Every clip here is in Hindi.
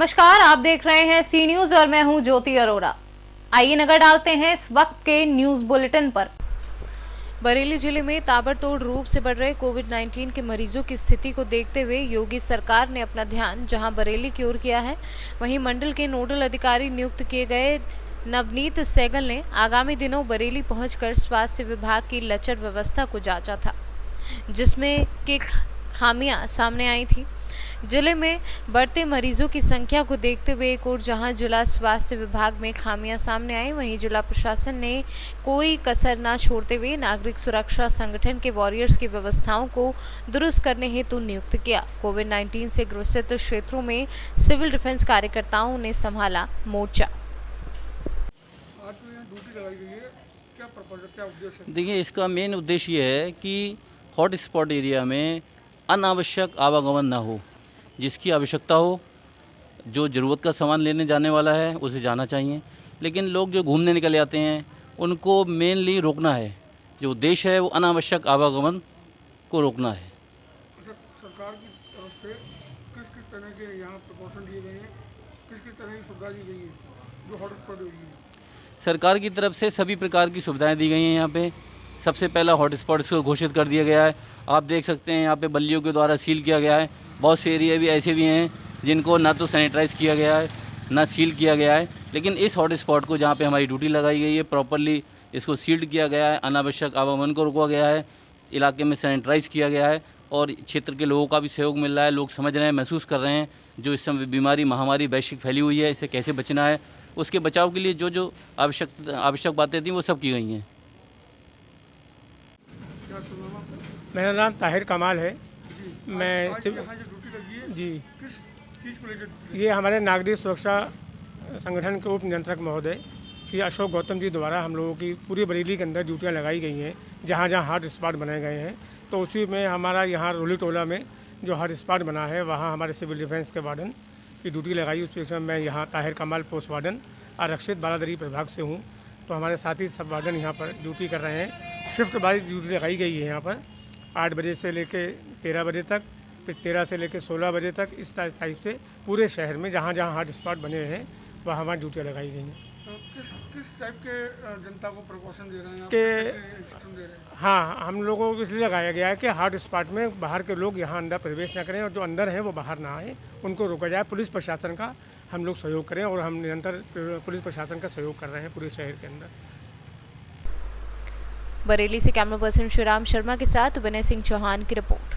नमस्कार, आप देख रहे हैं सी न्यूज और मैं हूं ज्योति अरोड़ा। आइए नजर डालते हैं इस वक्त के न्यूज बुलेटिन पर। बरेली जिले में ताबड़तोड़ रूप से बढ़ रहे कोविड-19 के मरीजों की स्थिति को देखते हुए योगी सरकार ने अपना ध्यान जहां बरेली की ओर किया है, वहीं मंडल के नोडल अधिकारी नियुक्त किए गए नवनीत सहगल ने आगामी दिनों बरेली पहुंचकर स्वास्थ्य विभाग की लचर व्यवस्था को जांचा था, जिसमें कि खामियां सामने आई थी। जिले में बढ़ते मरीजों की संख्या को देखते हुए एक और जहां जिला स्वास्थ्य विभाग में खामियां सामने आई, वहीं जिला प्रशासन ने कोई कसर न छोड़ते हुए नागरिक सुरक्षा संगठन के वॉरियर्स की व्यवस्थाओं को दुरुस्त करने हेतु नियुक्त किया। कोविड-19 से ग्रसित क्षेत्रों में सिविल डिफेंस कार्यकर्ताओं ने संभाला मोर्चा। देखिए, इसका मेन उद्देश्य ये है कि हॉट स्पॉट एरिया में अनावश्यक आवागमन ना हो। जिसकी आवश्यकता हो, जो ज़रूरत का सामान लेने जाने वाला है उसे जाना चाहिए, लेकिन लोग जो घूमने निकल जाते हैं उनको मेनली रोकना है। जो उद्देश्य है वो अनावश्यक आवागमन को रोकना है। सरकार की तरफ से किस किस तरह के यहाँ प्रिकॉशन लिए गए हैं, किस किस तरह की सुविधा दी गई है जो हॉटस्पॉट एरिया है? सरकार की तरफ से सभी प्रकार की सुविधाएं दी गई हैं। यहाँ पे सबसे पहला हॉटस्पॉट इसको घोषित कर दिया गया है। आप देख सकते हैं यहाँ पे बल्लियों के द्वारा सील किया गया है। बहुत से एरिया भी ऐसे भी हैं जिनको ना तो सैनिटाइज़ किया गया है ना सील किया गया है, लेकिन इस हॉटस्पॉट को जहाँ पे हमारी ड्यूटी लगाई गई है प्रॉपरली इसको सील्ड किया गया है, अनावश्यक आवागमन को रोका गया है, इलाके में सैनिटाइज़ किया गया है और क्षेत्र के लोगों का भी सहयोग मिल रहा है। लोग समझ रहे हैं, महसूस कर रहे हैं जो इस समय बीमारी महामारी वैश्विक फैली हुई है, इससे कैसे बचना है, उसके बचाव के लिए जो जो आवश्यक बातें थी वो सब की गई हैं। मेरा नाम ताहिर कमाल है। मैं यहाँ जो ड्यूटी लगी है जी किस चीज़ को लेकर? ये हमारे नागरिक सुरक्षा संगठन के उप नियंत्रक महोदय श्री अशोक गौतम जी द्वारा हम लोगों की पूरी बरेली के अंदर ड्यूटियाँ लगाई गई हैं, जहाँ जहाँ हॉट स्पॉट बनाए गए हैं। तो उसी में हमारा यहाँ रोली टोला में जो हॉट स्पॉट बना है वहाँ हमारे सिविल डिफेंस के वार्डन की ड्यूटी लगाई। उस विषय में मैं यहाँ ताहिर कमाल पोस्ट वार्डन आरक्षित बालादरी प्रभाग से हूँ। तो हमारे साथी सब वार्डन यहाँ पर ड्यूटी कर रहे हैं। शिफ्ट वाइज ड्यूटी लगाई गई है यहाँ पर 8 बजे से लेकर 13 बजे तक, फिर 13 से लेकर 16 बजे तक। इस टाइप से पूरे शहर में जहाँ जहाँ हॉट स्पॉट बने हैं वहाँ हमारी ड्यूटियाँ लगाई गई हैं। तो किस टाइप के जनता को प्रिकॉशन दे रहे हैं कि हाँ, हम लोगों को इसलिए लगाया गया है कि हॉट स्पॉट में बाहर के लोग यहाँ अंदर प्रवेश न करें और जो अंदर हैं वो बाहर ना आए, उनको रोका जाए। पुलिस प्रशासन का हम लोग सहयोग करें और हम निरंतर पुलिस प्रशासन का सहयोग कर रहे हैं पूरे शहर के अंदर। बरेली से कैमरा पर्सन श्रीराम शर्मा के साथ विनय सिंह चौहान की रिपोर्ट।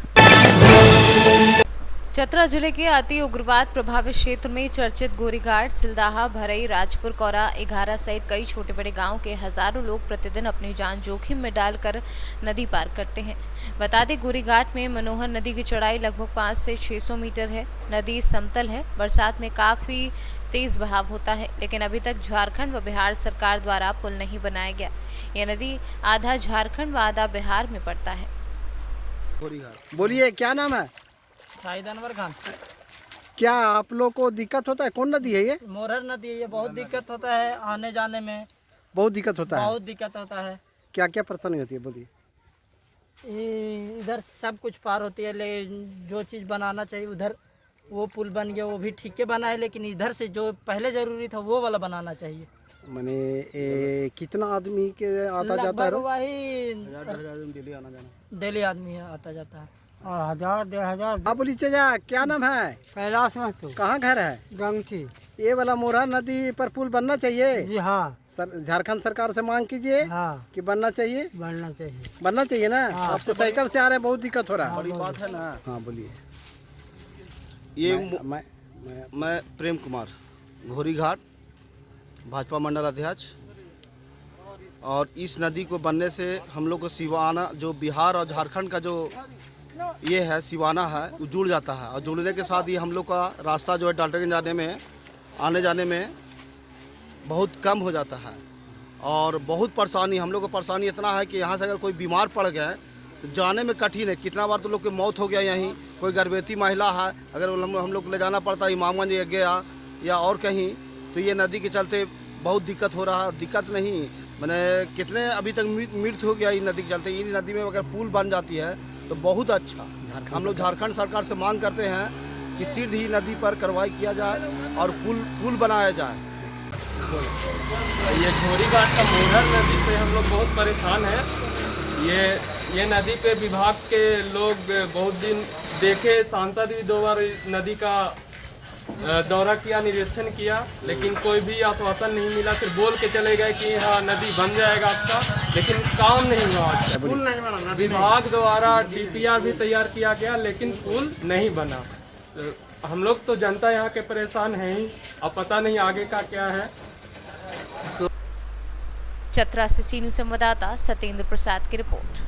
चतरा जिले के अति उग्रवाद प्रभावित क्षेत्र में चर्चित गोरीघाट, सिलदाहा, भरई, राजपुर, कौरा, इघारा सहित कई छोटे बड़े गांव के हजारों लोग प्रतिदिन अपनी जान जोखिम में डालकर नदी पार करते हैं। बता दें, गोरीघाट में मनोहर नदी की चौड़ाई लगभग 500 से 600 मीटर है। नदी समतल है। बरसात में काफी तेज बहाव होता है, लेकिन अभी तक झारखंड व बिहार सरकार द्वारा पुल नहीं बनाया गया। यह नदी आधा झारखंड व आधा बिहार में पड़ता है। बोलिए, क्या नाम है? शाहिद अनवर खान। क्या आप लोग को दिक्कत होता है? कौन नदी है ये? मोरहर नदी है। ये बहुत दिक्कत होता है आने जाने में, बहुत दिक्कत होता है। बहुत दिक्कत होता है। क्या क्या परेशानी होती है, बोलिए। इधर सब कुछ पार होती है, लेकिन जो चीज़ बनाना चाहिए उधर वो पुल बन गया, वो भी ठीक के बना है, लेकिन इधर से जो पहले जरूरी था वो वाला बनाना चाहिए। मैंने कितना आदमी के आता जाता है? वही डेली आदमी आता जाता है और 1000-1500। आप बोलिए चाचा, क्या नाम है? कैलाश मस्तूर। कहाँ घर है? गंगठी। ये वाला मोरहर नदी पर पुल बनना चाहिए। जी हाँ। झारखंड सरकार से मांग कीजिए। हाँ, कि बनना चाहिए। बनना चाहिए। बनना चाहिए ना। हाँ, आपसे साइकिल से आ रहे हैं, बहुत दिक्कत हो रहा है। बड़ी बात है ना। हाँ बोलिए। ये मैं प्रेम कुमार, घोरीघाट भाजपा मंडल अध्यक्ष। और इस नदी को बनने से हम लोग को सिवाना, जो बिहार और झारखंड का जो ये है सिवाना है, वो जुड़ जाता है। और जुड़ने के साथ ही हम लोग का रास्ता जो है डाल्टनगंज जाने में, आने जाने में बहुत कम हो जाता है। और बहुत परेशानी, हम लोग को परेशानी इतना है कि यहाँ से अगर कोई बीमार पड़ गया तो जाने में कठिन है। कितना बार तो लोग की मौत हो गया यहीं। कोई गर्भवती महिला है, अगर हम लोग को ले जाना पड़ता है इमामगंज गया या और कहीं, तो ये नदी के चलते बहुत दिक्कत हो रहा है। दिक्कत नहीं, मैंने कितने अभी तक मृत्यु हो गया इन नदी के चलते। इन नदी में अगर पुल बन जाती है तो बहुत अच्छा। हम लोग झारखंड सरकार से मांग करते हैं कि शीघ्र ही नदी पर कार्रवाई किया जाए और पुल बनाया जाए। ये घोरी घाट का मोहर नदी पे हम लोग बहुत परेशान हैं। ये नदी पे विभाग के लोग बहुत दिन देखे, सांसद भी 2 बार नदी का दौरा किया, निरीक्षण किया, लेकिन कोई भी आश्वासन नहीं मिला। फिर बोल के चले गए कि हाँ नदी बन जाएगा आपका, लेकिन काम नहीं हुआ। पुल नहीं बना, विभाग द्वारा DPR भी तैयार किया गया, लेकिन पुल नहीं बना। हम लोग तो जनता यहाँ के परेशान हैं ही, अब पता नहीं आगे का क्या है। चतरा से सीनू संवाददाता सत्येंद्र प्रसाद की रिपोर्ट।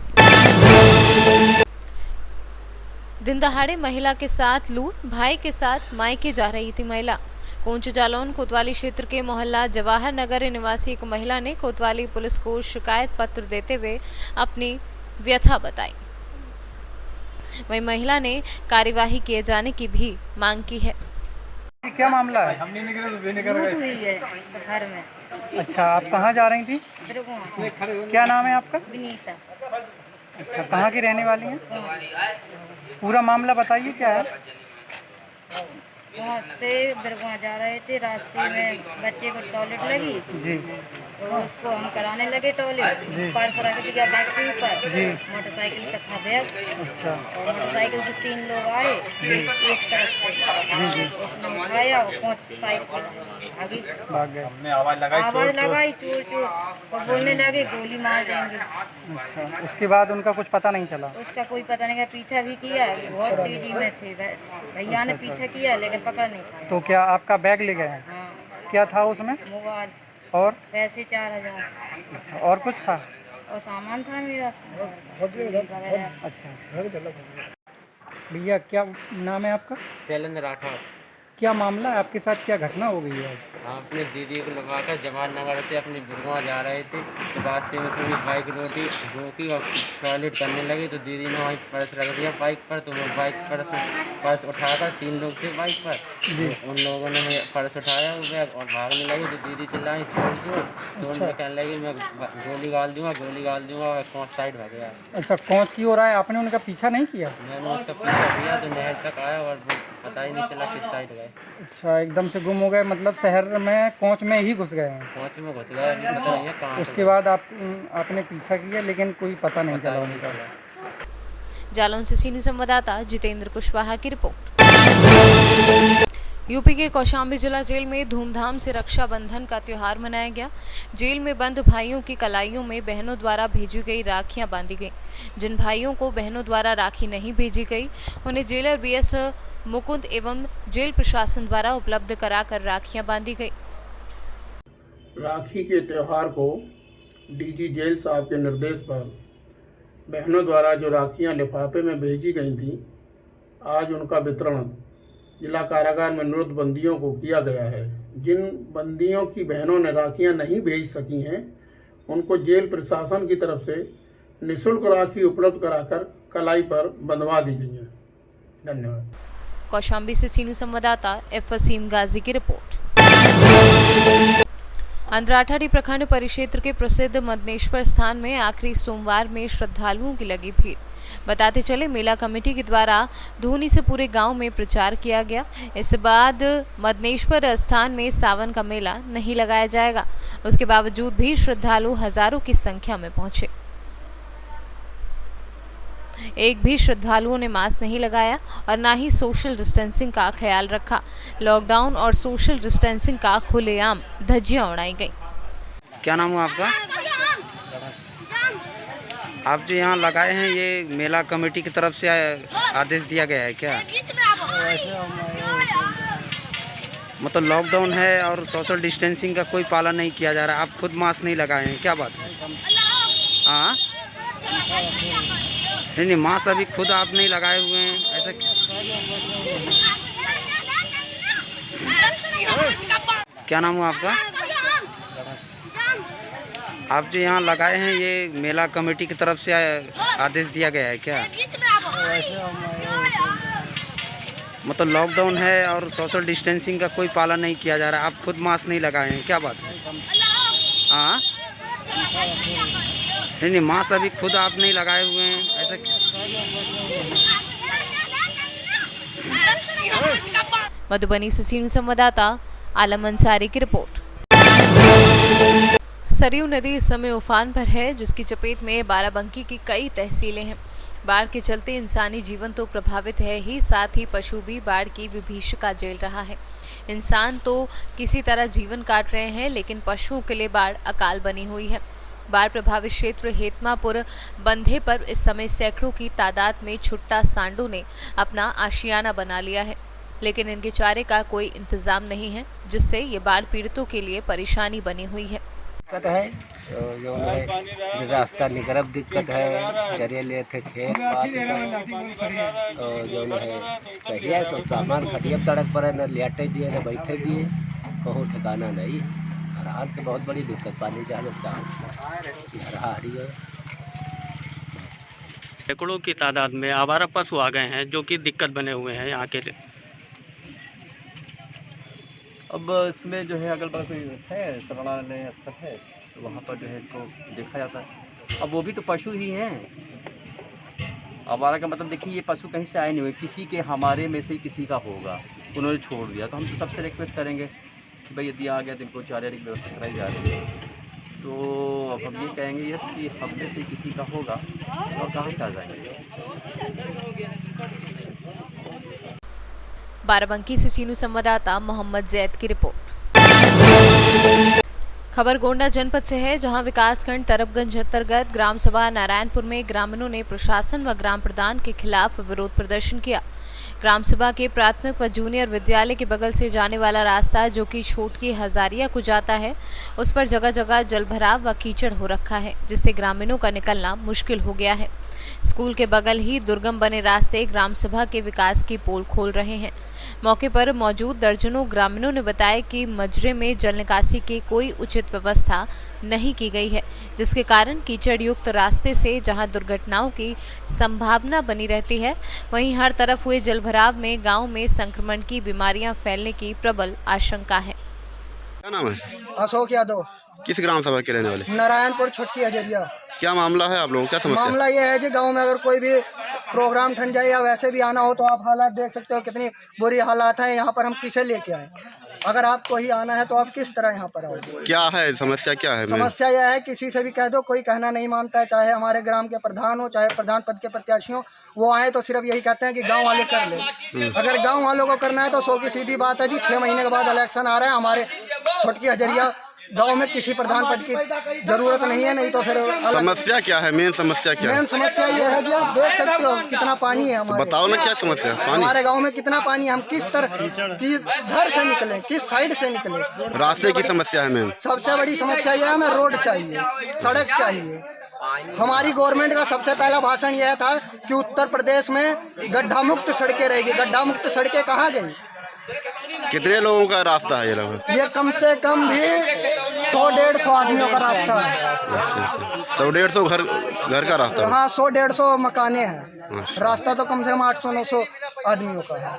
दिन दहाड़े महिला के साथ लूट, भाई के साथ मायके जा रही थी महिला। कोंच जालौन कोतवाली क्षेत्र के मोहल्ला जवाहर नगर निवासी एक महिला ने कोतवाली पुलिस को शिकायत पत्र देते हुए अपनी व्यथा बताई। वहीं महिला ने कार्यवाही किए जाने की भी मांग की है। क्या मामला है? लूट हुई है दोपहर में। अच्छा, आप कहाँ जा रही थी? क्या नाम है आपका? विनीता। अच्छा, कहाँ की रहने वाली हैं? पूरा मामला बताइए क्या है? वहाँ से दरगाह जा रहे थे, रास्ते में बच्चे को टॉयलेट लगी जी, तो उसको हम कराने लगे टॉयलेट। पर्स रख दिया बैग के ऊपर, मोटरसाइकिल का था बैग। अच्छा, और मोटरसाइकिल से 3 लोग आए एक तरफ से, उसने उठाया और 5 साइकिल आगे भाग गए। आवाज़ लगाई चोर चोर, और बोलने लगे गोली मार देंगे। अच्छा, उसके बाद उनका कुछ पता नहीं चला? उसका कोई पता नहीं, पीछा भी किया, बहुत तेजी में थे भैया ने पीछा किया, लेकिन पकड़ नहीं पाया। तो क्या आपका बैग ले गए हैं? हाँ। क्या था उसमें? मोबाइल और पैसे 4000। अच्छा, और कुछ था? और सामान था मेरा। अच्छा, भैया क्या नाम है आपका? शैलेंद्र राठौर। क्या मामला है, आपके साथ क्या घटना हो गई है? हम अपने दीदी को लगवाकर जवाहर नगर से अपनी गुरुआ जा रहे थे, तो रास्ते में थोड़ी बाइक रोकी और टॉयलेट करने लगे, तो दीदी ने वहीं पर्स रख दिया बाइक पर। तो वो बाइक पर से पर्स उठाकर 3 लोग थे बाइक पर, तो उन लोगों ने पर्स उठाया वो बैग और भागने लगे। तो दीदी चिल्लाई छोड़, तो उनसे कहने लगी मैं गोली गाल दूंगा और कौन साइड भाग गया। अच्छा, कौन की ओर आया? आपने उनका पीछा नहीं किया? मैंने उसका पीछा किया तो नहर तक आया और पता ही नहीं चला किस साइड गए। अच्छा, एकदम से गुम हो गए, मतलब शहर में कोच में ही घुस गए हैं? कोच में घुस गए, पता नहीं है कहाँ। उसके बाद आपने पीछा किया, लेकिन कोई पता नहीं चला उनका। जालौन से सीनू संवाददाता जितेंद्र कुशवाहा की रिपोर्ट। यूपी के कौशाम्बी जिला जेल में धूमधाम से रक्षाबंधन का त्योहार मनाया गया। जेल में बंद भाइयों की कलाइयों में बहनों द्वारा भेजी गई राखियां बांधी गई। जिन भाइयों को बहनों द्वारा राखी नहीं भेजी गई, उन्हें जेलर BS मुकुंद एवं जेल प्रशासन द्वारा उपलब्ध कराकर राखियां बांधी गई। राखी के त्यौहार को DG जेल साहब के निर्देश पर बहनों द्वारा जो राखियां लिफाफे में भेजी गई थीं, आज उनका वितरण जिला कारागार में निरुद्ध बंदियों को किया गया है। जिन बंदियों की बहनों ने राखियां नहीं भेज सकी हैं, उनको जेल प्रशासन की तरफ से निःशुल्क राखी उपलब्ध कराकर कलाई पर बंधवा दी गई है। धन्यवाद। कौशाम्बी से सीनू संवाददाता F वसीम गाजी की रिपोर्ट। अंद्राठाड़ी प्रखंड परिक्षेत्र के प्रसिद्ध मदनेश्वर स्थान में आखिरी सोमवार में श्रद्धालुओं की लगी भीड़। बताते चले मेला कमेटी के द्वारा धूनी से पूरे गांव में प्रचार किया गया। इसके बाद मदनेश्वर स्थान में सावन का मेला नहीं लगाया जाएगा। उसके बावजूद भी श्रद्धालु हजारों की संख्या में पहुंचे। एक भी श्रद्धालुओं ने मास्क नहीं लगाया और ना ही सोशल डिस्टेंसिंग का ख्याल रखा। लॉकडाउन और सोशल डिस्टेंसिंग का खुलेआम धज्जियां उड़ाई गई। क्या नाम हुआ आपका? आप जो यहाँ लगाए हैं, ये मेला कमेटी की तरफ से आदेश दिया गया है क्या? मतलब लॉकडाउन है और सोशल डिस्टेंसिंग का कोई पालन नहीं किया जा रहा। आप खुद मास्क नहीं लगाए हैं, क्या बात है? हाँ, नहीं, मास्क अभी खुद आप नहीं लगाए हुए हैं, ऐसा? क्या नाम हुआ आपका? आप जो यहाँ लगाए हैं, ये मेला कमेटी की तरफ से आदेश दिया गया है क्या? मतलब लॉकडाउन है और सोशल डिस्टेंसिंग का कोई पालन नहीं किया जा रहा। आप खुद मास्क नहीं लगाए हैं, क्या बात है? हाँ, नहीं, मास्क अभी खुद आप नहीं लगाए हुए हैं, ऐसा? मधुबनी से सीनू संवाददाता आलम अंसारी की रिपोर्ट। सरयू नदी इस समय उफान पर है, जिसकी चपेट में बाराबंकी की कई तहसीलें हैं। बाढ़ के चलते इंसानी जीवन तो प्रभावित है ही, साथ ही पशु भी बाढ़ की विभीषिका झेल रहा है। इंसान तो किसी तरह जीवन काट रहे हैं, लेकिन पशुओं के लिए बाढ़ अकाल बनी हुई है। बाढ़ प्रभावित क्षेत्र हेतमापुर बंधे पर इस समय सैकड़ों की तादाद में छुट्टा सांडों ने अपना आशियाना बना लिया है, लेकिन इनके चारे का कोई इंतजाम नहीं है, जिससे ये बाढ़ पीड़ितों के लिए परेशानी बनी हुई है। दिक्कत है जो है रास्ता निगरब दिक्कत है, जरिए थे खेत जो है कहिए तो सामान खटिया सड़क पर है, न लेटे दिए न बैठे दिए, कहूँ ठिकाना नहीं। हर से बहुत बड़ी दिक्कत, पानी जाने का हरी है। सैकड़ों की तादाद में आवारा पशु आ गए हैं जो कि दिक्कत बने हुए हैं यहाँ के। अब इसमें जो है अगल बगल कोई है शरणालय स्थल है, तो वहाँ पर जो है इसको देखा जाता है। अब वो भी तो पशु ही हैं। आवारा का मतलब देखिए, ये पशु कहीं से आए नहीं हुए, किसी के हमारे में से किसी का होगा, उन्होंने छोड़ दिया। तो हम तो सबसे रिक्वेस्ट करेंगे कि भाई यदि आ गया तो इनको चारे की व्यवस्था कराई जा रही है। तो अब हम ये कहेंगे यस कि हम में से किसी का होगा, और कहाँ से आ जाएंगे। बाराबंकी से सीनू संवाददाता मोहम्मद जैद की रिपोर्ट। खबर गोंडा जनपद से है, जहां विकासखंड तरफगंज अंतर्गत ग्राम सभा नारायणपुर में ग्रामीणों ने प्रशासन व ग्राम प्रधान के खिलाफ विरोध प्रदर्शन किया। ग्राम सभा के प्राथमिक व जूनियर विद्यालय के बगल से जाने वाला रास्ता, जो कि छोटकी हजारिया को जाता है, उस पर जगह जगह जलभराव व कीचड़ हो रखा है, जिससे ग्रामीणों का निकलना मुश्किल हो गया है। स्कूल के बगल ही दुर्गम बने रास्ते ग्राम सभा के विकास की पोल खोल रहे हैं। मौके पर मौजूद दर्जनों ग्रामीणों ने बताया कि मजरे में जल निकासी की कोई उचित व्यवस्था नहीं की गई है, जिसके कारण कीचड़ युक्त रास्ते से जहां दुर्घटनाओं की संभावना बनी रहती है, वहीं हर तरफ हुए जलभराव में गांव में संक्रमण की बीमारियां फैलने की प्रबल आशंका है। क्या नाम है? अशोक यादव। किस ग्राम सभा के रहने वाले? नारायणपुर छोटकी हजरिया। क्या मामला है आप लोगों, क्या समस्या? मामला ये है जी, गांव में अगर कोई भी प्रोग्राम ठन जाए या वैसे भी आना हो तो आप हालात देख सकते हो, कितनी बुरी हालात हैं। यहाँ पर हम किसे लेके आए? अगर आपको ही आना है तो आप किस तरह यहाँ पर आओगे? क्या है समस्या, क्या है? समस्या यह है, किसी से भी कह दो, कोई कहना नहीं मानता है। चाहे हमारे ग्राम के प्रधान हो, चाहे प्रधान पद के प्रत्याशी हो, वो आए तो सिर्फ यही कहते हैं कि गांव वाले कर ले। अगर गांव वालों को करना है तो 100 की सीधी बात है जी, 6 महीने के बाद इलेक्शन आ रहे हैं। हमारे छोटकी हजरिया गांव में किसी प्रधान पद की जरूरत नहीं है, नहीं तो फिर समस्या क्या है? मेन समस्या क्या है? मेन समस्या ये है जी, आप देख सकते हो कितना पानी है हमारे। बताओ ना क्या समस्या है? हमारे गांव में कितना पानी है, हम किस तरह घर से निकले, किस साइड से निकले? रास्ते की समस्या है मेन। सबसे बड़ी समस्या यह है, हमें रोड चाहिए, सड़क चाहिए। हमारी गवर्नमेंट का सबसे पहला भाषण यह था कि उत्तर प्रदेश में गड्ढा मुक्त सड़कें रहेगी। गड्ढा मुक्त सड़कें कहाँ गई? कितने लोगों का रास्ता है ये लगभग? ये कम से कम भी 100-150 आदमियों का रास्ता है। 100-150 घर का रास्ता? हाँ, 100-150 मकाने हैं। रास्ता तो कम से कम 800-900 आदमियों का है।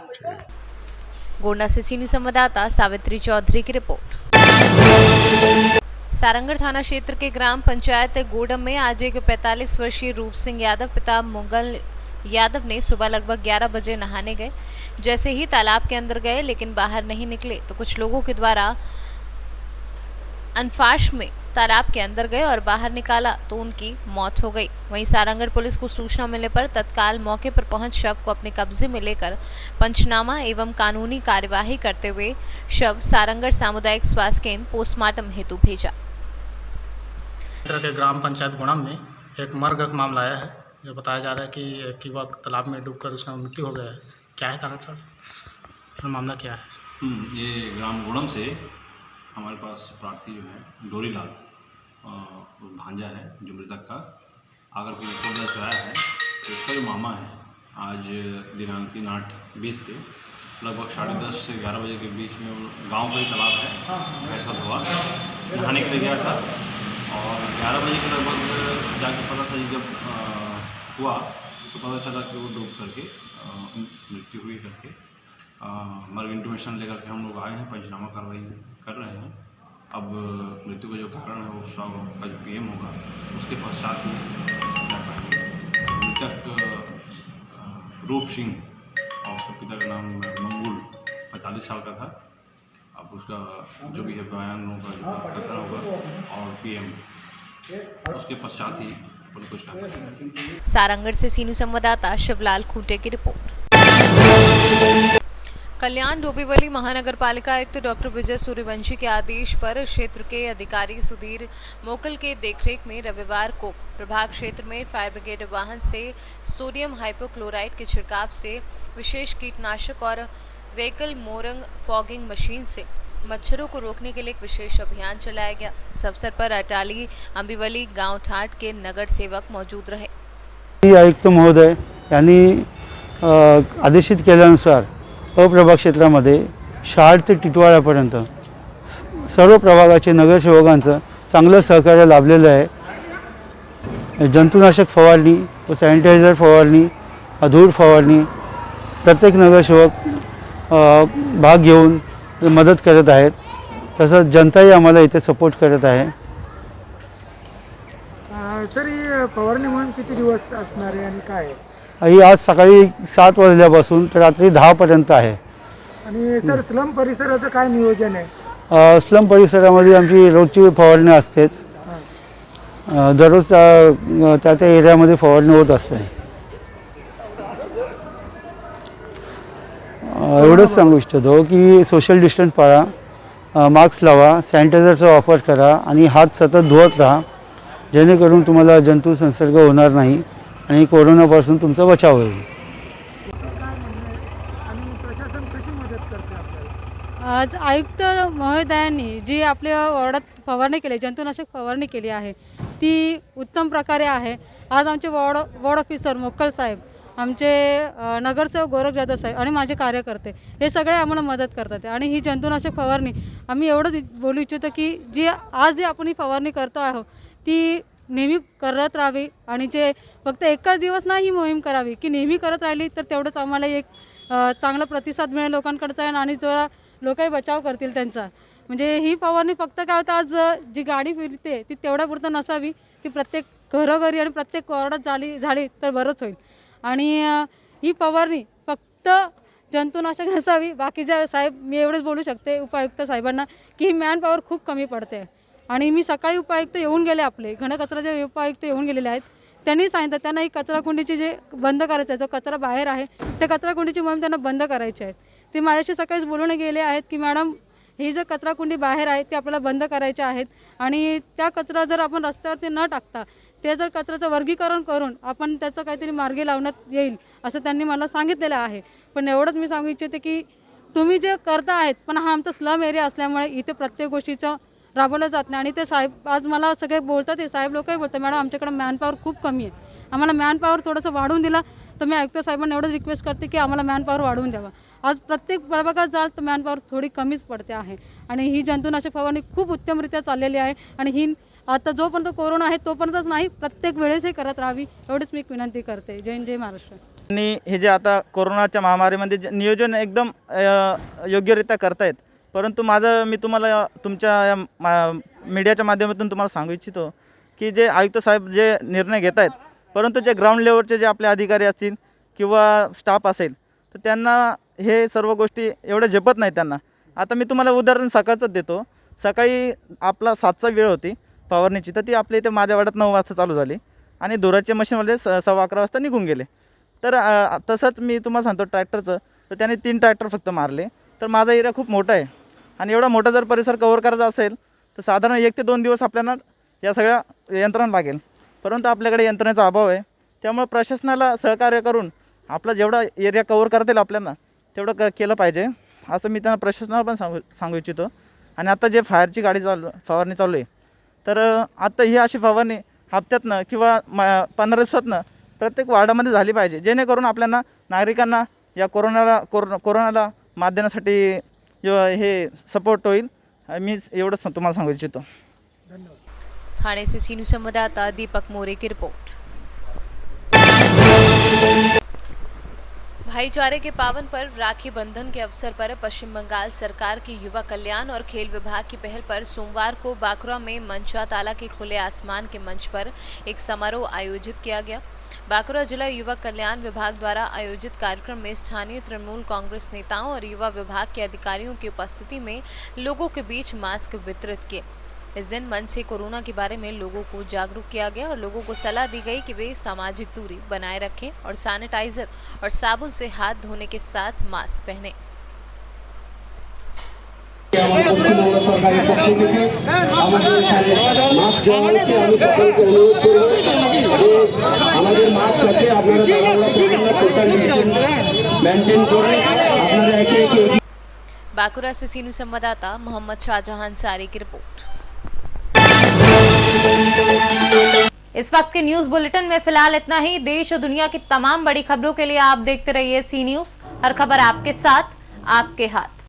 गोंडा से सीनियर संवाददाता सावित्री चौधरी की रिपोर्ट। सारंगढ़ थाना क्षेत्र के ग्राम पंचायत गोडम में आज एक 45 वर्षीय रूप सिंह यादव पिता मुगल यादव ने सुबह लगभग 11 बजे नहाने गए। जैसे ही तालाब के अंदर गए लेकिन बाहर नहीं निकले तो कुछ लोगों के द्वारा अनफाश में तालाब के अंदर गए और बाहर निकाला तो उनकी मौत हो गई। वहीं सारंगढ़ पुलिस को सूचना मिलने पर तत्काल मौके पर पहुंच शव को अपने कब्जे में लेकर पंचनामा एवं कानूनी कार्यवाही करते हुए शव सारंगढ़ सामुदायिक स्वास्थ्य केंद्र पोस्टमार्टम हेतु भेजा। के ग्राम पंचायत गोडम में एक मर्ग का मामला आया है, जो बताया जा रहा है कि एक युवक तालाब में डूबकर उसका मृत्यु हो गया है। क्या है कारण सर, मामला क्या है? ये ग्राम गोडम से हमारे पास प्रार्थी जो है डोरीलाल भांजा है, जो मृतक का अगर कोई रिपोर्ट दर्ज कराया है, तो उसका जो मामा है आज दिनांक 3/8/20 के लगभग 10:30 से 11 बजे के बीच में गांव का ही तालाब है ऐसा धोआ नहाने के लिए गया था। और 11 बजे के लगभग जाके पता चला जब हुआ तो पता चला कि वो डूब करके मृत्यु हुई करके मर्ग इंटीमेशन लेकर के हम लोग आए हैं, पंचनामा कार्रवाई कर रहे हैं। अब मृत्यु का जो कारण है वो शव का जो PM होगा उसके पश्चात में मृतक रूप सिंह और उसके पिता का नाम मंगुल 45 साल का था। अब उसका जो भी है बयान होगा, कथन होगा और पीएम उसके पश्चात ही अपन कुछ कर पाएंगे। सारंगढ़ से सीनू संवाददाता शिवलाल खूंटे की रिपोर्ट। कल्याण डोंबिवली महानगर पालिका आयुक्त डॉक्टर विजय सूर्यवंशी के आदेश पर क्षेत्र के अधिकारी सुधीर मोकल के देखरेख में रविवार को प्रभाग क्षेत्र में फायर ब्रिगेड वाहन से सोडियम हाइपोक्लोराइड के छिड़काव से विशेष कीटनाशक और व्हीकल मोरंग फॉगिंग मशीन से मच्छरों को रोकने के लिए एक विशेष अभियान चलाया गया। इस अवसर पर अटाली अंबिवली गांव ठाट के नगर सेवक मौजूद रहे। आयुक्त महोदय यांनी आदेशित केल्यानुसार प्रभाग क्षेत्रामध्ये शाळ ते टिटवाळ्यापर्यंत सर्व प्रभागाचे नगरसेवकांचं चांगलं सहकार्य लाभलेलं आहे। जंतुनाशक फवारणी व सॅनिटायझर फवारणी, धूळ फवारणी प्रत्येक नगरसेवक भाग घेऊन मदत करत आहेत। तसंच जनताही आम्हाला इथे सपोर्ट करत आहे। सर ही फवारणी म्हणून किती दिवस असणार आहे आणि काय आहे? ही आज सकाळी 7 वाजल्यापासून तर रात्री 10 पर्यंत आहे। आणि सर स्लम परिसराचं काय नियोजन आहे? स्लम परिसरामध्ये आमची रोजची फवारणी असतेच। दररोज त्या त्या एरियामध्ये फवारणी होत असते। एवढंच सांगू इच्छितो की सोशल डिस्टन्स पाळा, मास्क लावा, सॅनिटायझरचा वापर करा आणि हात सतत धुवत राहा, जेणेकरून तुम्हाला जंतू संसर्ग होणार नाही आणि कोरोनापासून तुमचा बचाव होईल। आज आयुक्त महोदयांनी जी आपल्या वॉर्डात फवारणी केली, जंतुनाशक फवारणी केली आहे ती उत्तम प्रकारे आहे। आज आमचे वॉर्ड ऑफिसर मोक्कल साहेब, आमचे नगरसेवक गोरख जाधव साहेब आणि माझे कार्यकर्ते हे सगळे आम्हाला मदत करतात। आणि ही जंतुनाशक फवारणी आम्ही एवढंच बोलू इच्छितो की जी आज जी आपण ही फवारणी करतो आहोत ती नेहमी करत राहावी आणि जे फक्त एकच दिवस नाही ही मोहीम करावी की नेहमी करत राहिली तर तेवढंच आम्हाला एक चांगला प्रतिसाद मिळेल लोकांकडचा आणि जरा लोकही बचाव करतील त्यांचा। म्हणजे ही फवारणी फक्त काय होतं, आज जी गाडी फिरते ती तेवढ्यापुरतं नसावी, ती प्रत्येक घरोघरी आणि प्रत्येक वॉर्डात झाली तर बरंच होईल। आणि ही फवारणी फक्त जंतुनाशक नसावी। बाकीच्या साहेब मी एवढंच बोलू शकते उपायुक्त साहेबांना की ही मॅन पॉवर खूप कमी पडते। आणि मी सकाळी उपायुक्त येऊन गेले, आपले घनकचराचे उपायुक्त येऊन गेलेले आहेत, त्यांनी सांगितलं त्यांना ही कचराकुंडीची जे बंद करायचं आहे, जो कचरा बाहेर आहे त्या कचराकुंडीची मोहीम त्यांना बंद करायची आहे। ते माझ्याशी सकाळीच बोलून गेले आहेत की मॅडम ही जर कचराकुंडी बाहेर आहे ती आपल्याला बंद करायची आहेत आणि त्या कचरा जर आपण रस्त्यावरती न टाकता ते जर कचऱ्याचं वर्गीकरण करून आपण त्याचं काहीतरी मार्गी लावण्यात येईल असं त्यांनी मला सांगितलेलं आहे। पण एवढंच मी सांगू इच्छिते की तुम्ही जे करता आहेत पण हा आमचा स्लम एरिया असल्यामुळे इथे प्रत्येक गोष्टीचं राबवलं जात नाही। आणि ते साहेब आज मला सगळे बोलतात, ते साहेब लोकही बोलतात मॅडम आमच्याकडे मॅनपॉवर खूप कमी आहे, आम्हाला मॅनपॉवर थोडंसं वाढवून दिला तर मी आयुक्त साहेबांना एवढंच रिक्वेस्ट करते की आम्हाला मॅनपॉवर वाढवून द्यावा। आज प्रत्येक प्रभागात जाल तर मॅनपॉवर थोडी कमीच पडते आहे आणि ही जंतुनाशक फवारणी खूप उत्तमरित्या चाललेली आहे आणि ही आता जोपर्यंत कोरोना आहे तोपर्यंतच नाही, प्रत्येक वेळेसही करत राहावी एवढीच मी विनंती करते। जय महाराष्ट्र। आणि हे जे आता कोरोनाच्या महामारीमध्ये नियोजन एकदम योग्यरित्या करतायत, परंतु मी तुम्हाला तुमच्या मीडियाच्या माध्यमातून तुम्हाला सांगू इच्छितो की जे आयुक्त साहेब जे निर्णय घेत आहेत, परंतु जे ग्राउंड लेवलचे जे आपले अधिकारी असतील किंवा स्टाफ असेल तर त्यांना हे सर्व गोष्टी एवढ्या झेपत नाही त्यांना। आता मी तुम्हाला उदाहरण सकाळचंच देतो। सकाळी आपला 7चा वेळ होती फवारणीची, तर ती आपल्या इथे माझ्या वाड्यात 9 वाजता चालू झाली आणि धुराचे मशीनवाले 11:15 वाजता निघून गेले। तर तसंच मी तुम्हाला सांगतो ट्रॅक्टरचं, तर त्याने 3 ट्रॅक्टर फक्त मारले। तर माझा एरिया खूप मोठा आहे आणि एवढा मोठा जर परिसर कव्हर करायचा असेल तर साधारण 1 ते 2 दिवस आपल्याला या सगळ्या यंत्रणा लागेल, परंतु आपल्याकडे यंत्रणेचा अभाव आहे। त्यामुळे प्रशासनाला सहकार्य करून आपला जेवढा एरिया कव्हर करता येईल आपल्याला तेवढं केलं पाहिजे असं मी त्यांना प्रशासनाला पण सांगू इच्छितो। आणि आता जे फायरची गाडी फवारणी चालू आहे, तर आता ही अशी फवारणी हप्त्यातनं किंवा 15 दिवसातनं प्रत्येक वार्डामध्ये झाली पाहिजे, जेणेकरून आपल्याला नागरिकांना या कोरोनाला मात देण्यासाठी हे सपोर्ट होईल। मी एवढंच तुम्हाला सांगू इच्छितो। धन्यवाद। ठाणे से सीनू संवाददाता दीपक मोरे की रिपोर्ट। भाईचारे के पावन पर्व राखी बंधन के अवसर पर पश्चिम बंगाल सरकार की युवा कल्याण और खेल विभाग की पहल पर सोमवार को बांकुरा में मंचा ताला के खुले आसमान के मंच पर एक समारोह आयोजित किया गया। बांकुड़ा जिला युवा कल्याण विभाग द्वारा आयोजित कार्यक्रम में स्थानीय तृणमूल कांग्रेस नेताओं और युवा विभाग के अधिकारियों की उपस्थिति में लोगों के बीच मास्क वितरित किए। इस दिन मंच से कोरोना के बारे में लोगों को जागरूक किया गया और लोगों को सलाह दी गई कि वे सामाजिक दूरी बनाए रखें और सैनिटाइजर और साबुन से हाथ धोने के साथ मास्क पहनें। बांकुड़ा से सीनू संवाददाता मोहम्मद शाहजहां अंसारी की रिपोर्ट। इस वक्त के न्यूज बुलेटिन में फिलहाल इतना ही। देश और दुनिया की तमाम बड़ी खबरों के लिए आप देखते रहिए सी न्यूज। हर खबर आपके साथ, आपके हाथ।